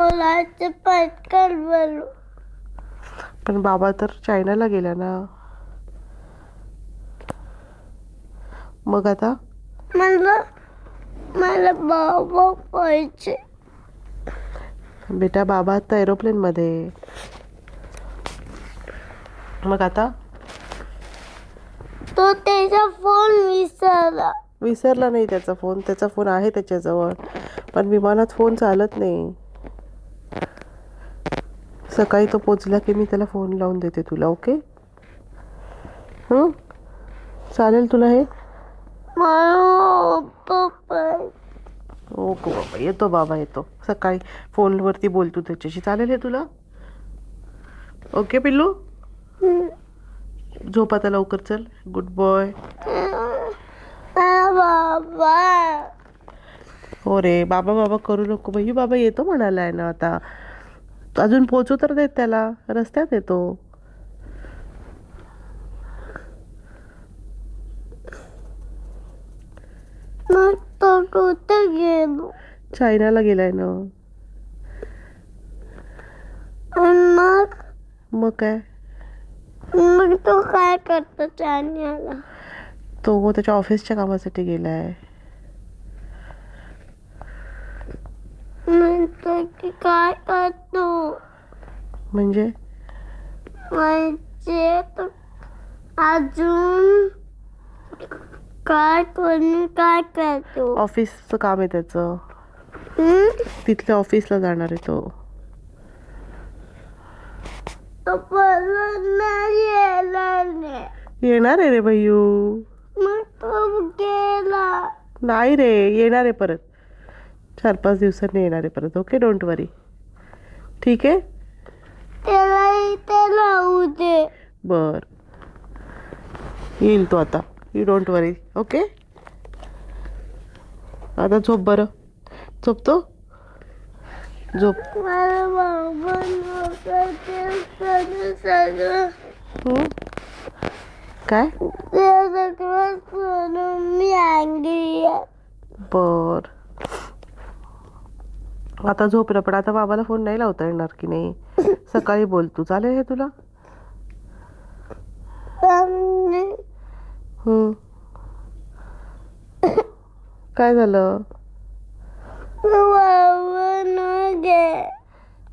बोलायचं पटकन बोलू. पण बाबा तर चायनाला गेला ना. मग आता मला मला बाबा पाहिजे. बेटा बाबा आता एरोप्लेन मध्ये. मग आता तो त्याचा फोन विसरला. विसरला नाही त्याचा फोन आहे त्याच्याजवळ, पण विमानात फोन चालत नाही. सकाळी तो पोचला की मी त्याला फोन लावून देते तुला. ओके चालेल तुला हे. ओके बाबा येतो सकाळी फोनवरती बोलतो त्याच्याशी. चालेल हे तुला. ओके पिल्लू झोप आता लवकर. चल गुड बॉय. बाबा हो रे बाबा बाबा करू नको बाई. बाबा येतो म्हणालाय ना आता. अजून पोचू तर देत त्याला. रस्त्यात येतो. मग तो कुठे गेलो? चायनाला गेलाय ना. मग काय. मग तो काय करतो चायनाला? तो त्याच्या ऑफिसच्या कामासाठी गेलाय. म्हणतो की काय करतो म्हणजे तो अजून काय करतो? ऑफिसचं काम आहे त्याचं. तिथल्या ऑफिसला जाणार आहे तो. तो परत नाही येणार नाही. येणार आहे रे भैयू. मग तो गेला. नाही रे येणार आहे परत. 4-5 दिवसांनी येणार आहे परत. ओके डोंट वरी. ठीक आहे. त्याला इथे राहू दे. बर येईल तो आता. You don't worry. ओके आता झोप बरं. झोपतो. झोप. मला बाबा सगळं काय मी अंगी. बर आता झोप रे. पण आता बाबाला फोन नाही लावता येणार की नाही. सकाळी बोल तू. चालेल हे तुला. काय झालं.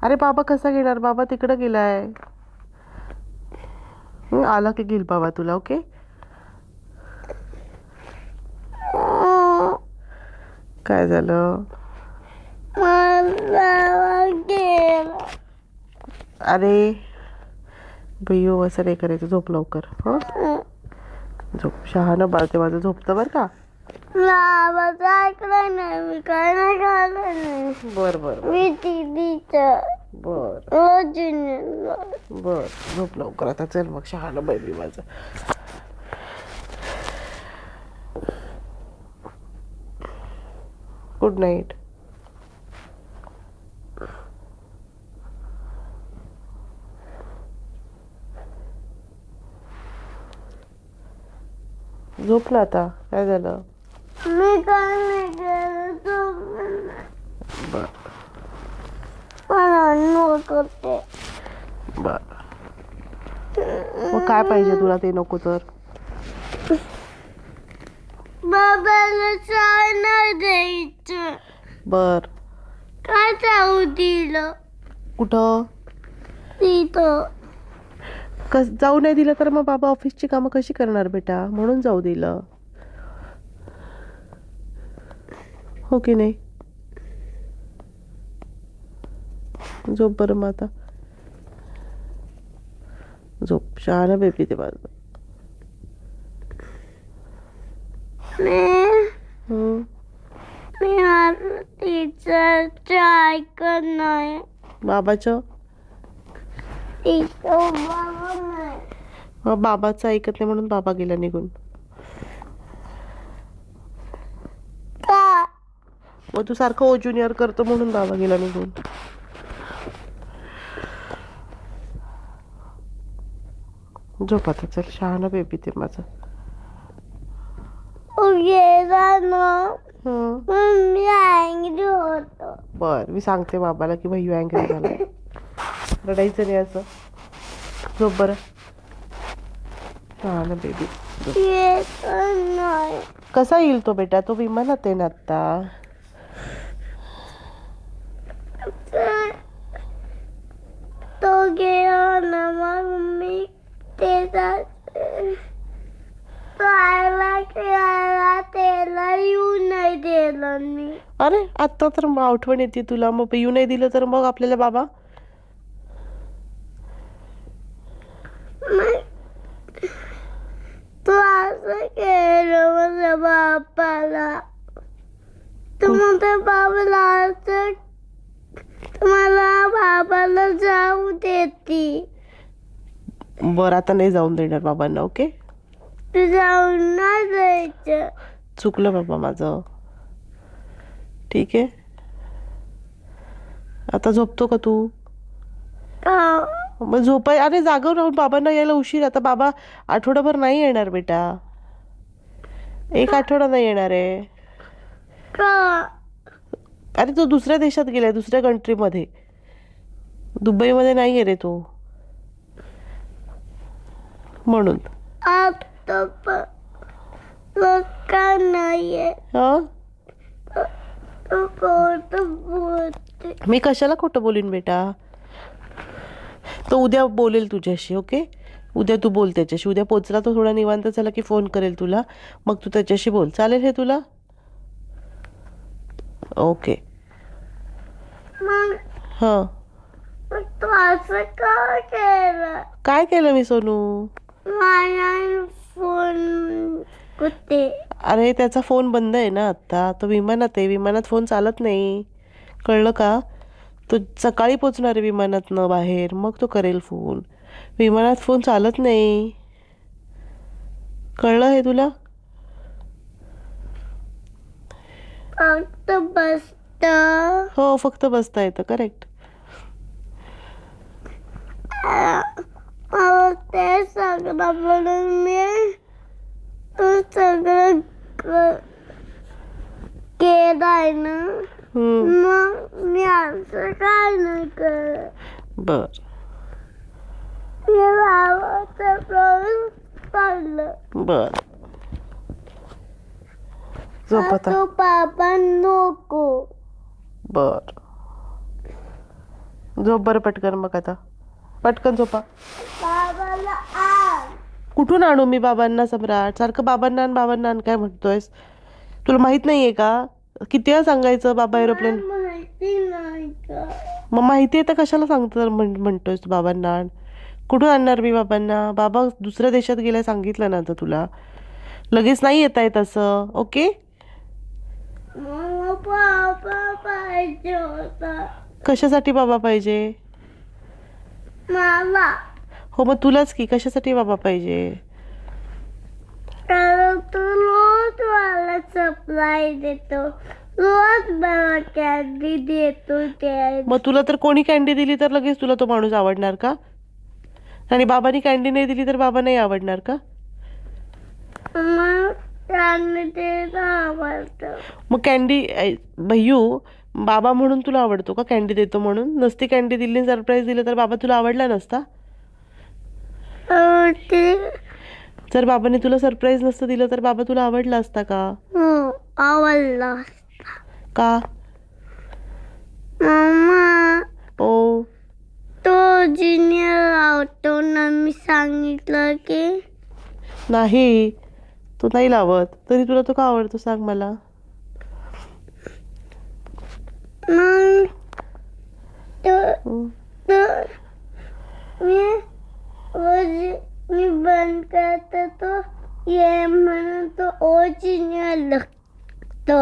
अरे बाबा कसा घेणार. बाबा तिकडे गेलाय. आला की घेईल बाबा तुला. ओके काय झालं. अरे भैयू असं नाही करायचं. झोप लवकर. हो झोप. शहाणं बाळते माझं. झोपतं बरं का. ऐकलं नाही. मी काय नाही खाल्लं नाही. बर मी दीदीचं बर झोप लवकर आता. चल मग शहाणं बेबी माझं. Good night. झोप ना आता. काय झालं. मी काय नाही केलं. बर करते. बर मग काय पाहिजे तुला. ते नको तर बाबाला चाय नाही द्यायचं. बर काय जाऊ दिलं. कुठं तिथं जाऊ नाही दिलं तर मग बाबा ऑफिसची कामं कशी करणार बेटा. म्हणून जाऊ दिलं. हो की नाही. झोप बरं मग आता. झोप. शहाणं बेबी ते माझं. मी टीचरचं ऐकत नाही. बाबाचं बाबा नाही. मग बाबाचं ऐकत नाही म्हणून बाबा गेला निघून. का मग तू सारखं ओ ज्युनियर करतो म्हणून बाबा गेला निघून. झोप आता. चल शहाणं बेबी ते माझं. गेला ना. मी अँग्री होतो. बर, मी सांगते बाबाला की भैयू अँग्री झाला. रडायचं नाही असं. झोप बरं. हा ना बेबी. येत नाही. कसा येईल तो बेटा? तो विमानात आहे ना आत्ता. तो गेला ना मग मी त्याला खेळायला त्याला येऊ नाही दिलं मी. अरे आत्ता तर मग आठवण येते तुला, मग येऊ नाही दिलं तर मग आपल्याला बाबा. मग तू असं केलं माझ्या बापाला. तू म्हणतो बाबाला असं तुम्हाला बाबाला जाऊ देती. बरं आता नाही जाऊन देणार बाबांना. ओके, तू जाऊन नाही द्यायचं. चुकलं बाबा माझं. ठीक आहे, आता झोपतो का तू? का? मग झोपाय. अरे जागं राहून बाबांना यायला उशीर. आता बाबा आठवडाभर नाही येणार बेटा. एक आठवडा नाही येणार आहे. का? अरे तो दुसऱ्या देशात गेलाय, दुसऱ्या कंट्रीमध्ये. दुबईमध्ये नाही आहे रे तो, म्हणून. आता पण का नाहीये? हा, तू खोटं बोलते. मी कशाला खोटं बोलीन बेटा? तो उद्या बोलेल तुझ्याशी. ओके, उद्या तू बोल त्याच्याशी. उद्या पोचला तो थोडा निवांत झाला की फोन करेल तुला, मग तू त्याच्याशी बोल. चालेल हे तुला? ओके. मग हां, तू असं का केलं? काय केलं मी सोनू? माझा फोन कुठे? अरे त्याचा फोन बंद आहे ना आत्ता. तो विमानात आहे, विमानात फोन चालत नाही. कळलं का? तो सकाळी पोचणार आहे विमानातनं बाहेर, मग तो करेल फोन. विमानात फोन चालत नाही. कळलं हे तुला? फक्त बसत. हो, फक्त बसता येतं. करेक्ट. मला ते सगळं म्हणून मी तू सगळं केलंय ना. मग मी असं काय नाही करत. बर, मी बाबाचा प्रवेश काढलं. बर. झोप आता. तू बाबा नको. बर, झोप बरं पटकन. मग आता पटकन झोपा. बाबाला आण. कुठून आणू मी बाबांना? सम्राट सारखं बाबांना आण बाबांना आण काय म्हणतोयस? तुला माहित नाहीये का? किती वेळा सांगायचं बाबा एरोप्लेन? माहिती नाही का? मग माहिती आहे तर कशाला सांगतो तर म्हणतोयस तू बाबांना आण? कुठून आणणार मी बाबांना? बाबा दुसऱ्या देशात गेलाय सांगितलं ना आता तुला. लगेच नाही येत आहे तसं. ओके, मला बाबा पाहिजे होता. कशासाठी बाबा पाहिजे? मला हो, मग तुलाच की. कशासाठी बाबा पाहिजे? कारण तू रोज मला सप्लाय देतो. रोज मला कॅन्डी देतो. मग तुला तर कोणी कॅन्डी दिली तर लगेच तुला तो माणूस आवडणार का? आणि बाबांनी कॅन्डी नाही दिली तर बाबा नाही आवडणार का? मग कॅन्डी देणं आवडतं. मग कॅन्डी भैयू बाबा म्हणून तुला आवडतो का? कॅन्डी देतो म्हणून? नसती कॅन्डी दिली, सरप्राईज दिलं तर बाबा तुला आवडला नसता? जर बाबांनी तुला सरप्राईज नसतं दिलं तर बाबा तुला आवडला असता का? आवडला. का? मम्मा ओ, तो ज्युनियर आवडतो ना. मी सांगितलं की नाही, तो नाही लावत. तरी तुला तो का आवडतो सांग मला. मग मी बंद करतो तो ये म्हणून तो ओरिजिनल लागतो.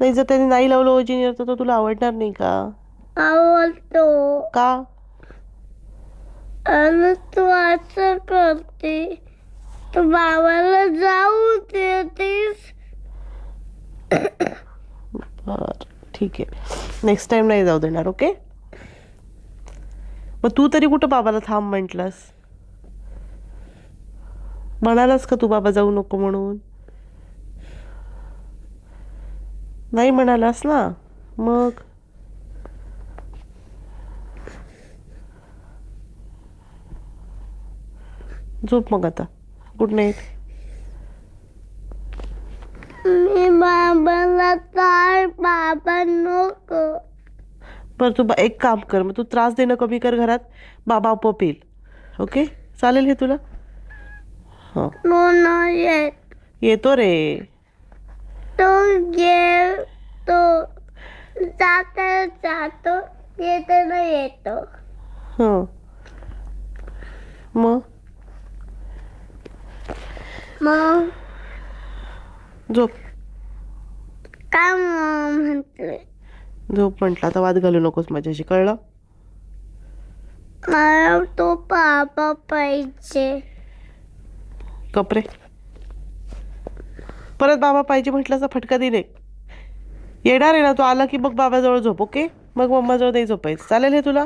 नाही, जर त्याने नाही लावलं ओरिजिनल तर तो तुला आवडणार नाही का? आवडतो. का? आणि तू असं करते. तू बाबाला जाऊ देतेस. बर, ठीक आहे. नेक्स्ट टाइम नाही जाऊ देणार. ओके, मग तू तरी कुठं बाबाला थांब म्हटलास? म्हणालास का तू बाबा जाऊ नको म्हणून? नाही म्हणालास ना. मग झोप मग आता. Good night. मी बाबाला काय बाबा नको. बरं तू एक काम कर, मग तू त्रास देणं कमी कर घरात. बाबा आपोआप येईल. ओके चालेल हे तुला? हां तो नाही येत. येतो रे. तो येतो. जातो येताना येतो. हां मग मग झोप. काय म्हटले? झोप म्हटलं. आता वाद घालू नकोस माझ्याशी, कळलं? मला तो बाबा पाहिजे. कपरे परत बाबा पाहिजे म्हटल्याचा फटका दिले. येणार आहे ना तो आला की मग बाबाजवळ झोप. ओके मग मम्माजवळ नाही झोपायचं. चालेल हे तुला?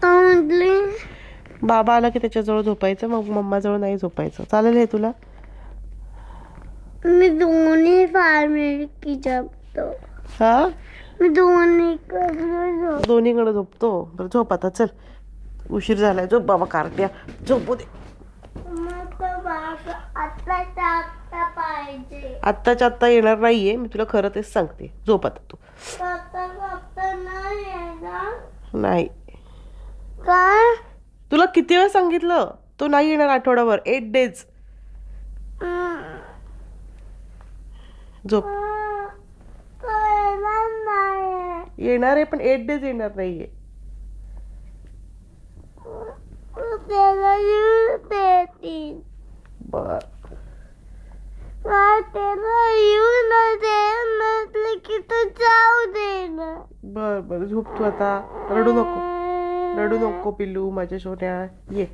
म्हटली बाबा आला की त्याच्याजवळ झोपायचं, मग मम्माजवळ नाही झोपायचं. चालेल हे तुला? मी दोन्ही फॅमिली जपतो. हा मी दोन्ही दोन्हीकडे झोपतो. बरं झोप आता, चल उशीर झालाय. झोप बाबा कारट्या, झोपू दे. आता पाहिजे. आत्ताच्या आत्ता येणार नाहीये, मी तुला खरं तेच सांगते. झोप आता तू. आता नाही येणार. नाही. काय? तुला किती वेळ सांगितलं तो नाही येणार आठवड्यावर. 8 days. झोप. येणार आहे पण 8 days येणार नाहीये. त्याला येऊ देतील. बर त्याला येऊ न दे म्हटलं की तू जाऊ दे ना. बर बर झोप तू आता. रडू नको, रडू नको पिल्लू माझ्या सोन्या. ये